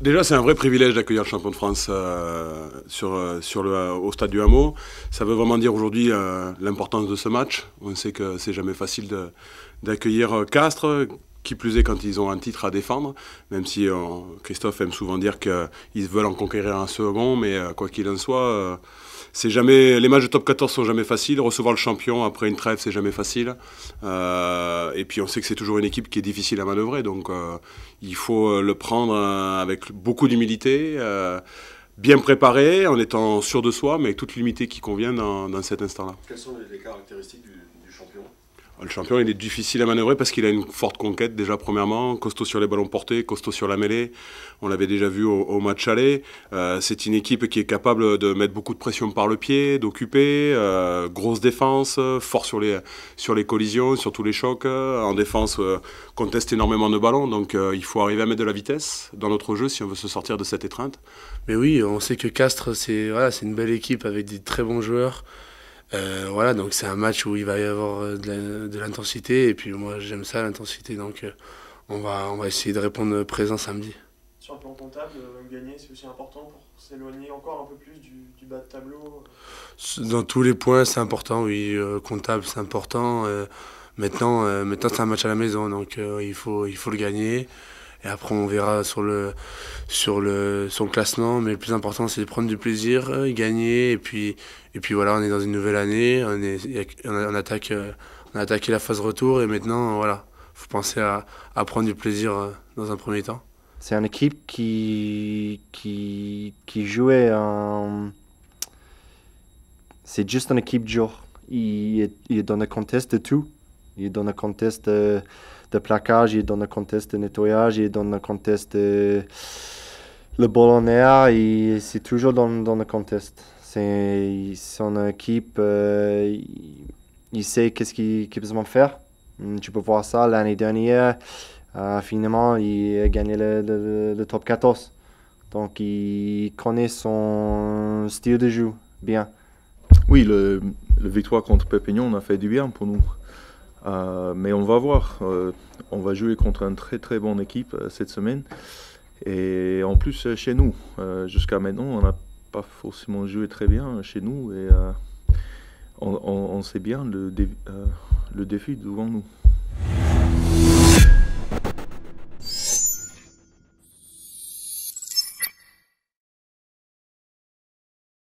Déjà, c'est un vrai privilège d'accueillir le champion de France au stade du Hameau. Ça veut vraiment dire aujourd'hui l'importance de ce match. On sait que c'est jamais facile d'accueillir Castres, qui plus est quand ils ont un titre à défendre, même si Christophe aime souvent dire qu'ils veulent en conquérir un second, mais quoi qu'il en soit, les matchs de top 14 sont jamais faciles. Recevoir le champion après une trêve, c'est jamais facile. Et puis on sait que c'est toujours une équipe qui est difficile à manœuvrer, donc il faut le prendre avec beaucoup d'humilité, bien préparé, en étant sûr de soi, mais avec toute l'humilité qui convient dans cet instant-là. Quelles sont les caractéristiques du champion? Le champion, il est difficile à manœuvrer parce qu'il a une forte conquête déjà premièrement, costaud sur les ballons portés, costaud sur la mêlée. On l'avait déjà vu au match aller. C'est une équipe qui est capable de mettre beaucoup de pression par le pied, d'occuper, grosse défense, fort sur les collisions, sur tous les chocs. En défense, conteste énormément de ballons, donc il faut arriver à mettre de la vitesse dans notre jeu si on veut se sortir de cette étreinte. Mais oui, on sait que Castres, c'est une belle équipe avec des très bons joueurs. Donc c'est un match où il va y avoir de l'intensité et puis moi j'aime ça l'intensité, donc on va essayer de répondre présent samedi. Sur le plan comptable, gagner c'est aussi important pour s'éloigner encore un peu plus du bas de tableau. Dans tous les points c'est important, oui, comptable c'est important. Maintenant c'est un match à la maison, donc il faut le gagner. Et après, on verra sur le classement. Mais le plus important, c'est de prendre du plaisir, gagner. Et puis voilà, on est dans une nouvelle année. On attaque, on a attaqué la phase retour. Et maintenant, voilà, faut penser à prendre du plaisir dans un premier temps. C'est une équipe qui jouait c'est juste une équipe dure. Il est dans le contexte de tout. Il est dans le contexte de plaquage, il est dans le contexte de nettoyage, il est dans le contexte de le ball en air, et c'est toujours dans le contexte. C'est son équipe, il sait qu'est-ce qu'il a besoin de faire. Tu peux voir ça l'année dernière. Finalement, il a gagné le top 14. Donc, il connaît son style de jeu bien. Oui, le victoire contre Perpignan, on a fait du bien pour nous. Mais on va voir. On va jouer contre une très très bonne équipe cette semaine. Et en plus, chez nous, jusqu'à maintenant, on n'a pas forcément joué très bien chez nous. Et on sait bien le défi devant nous.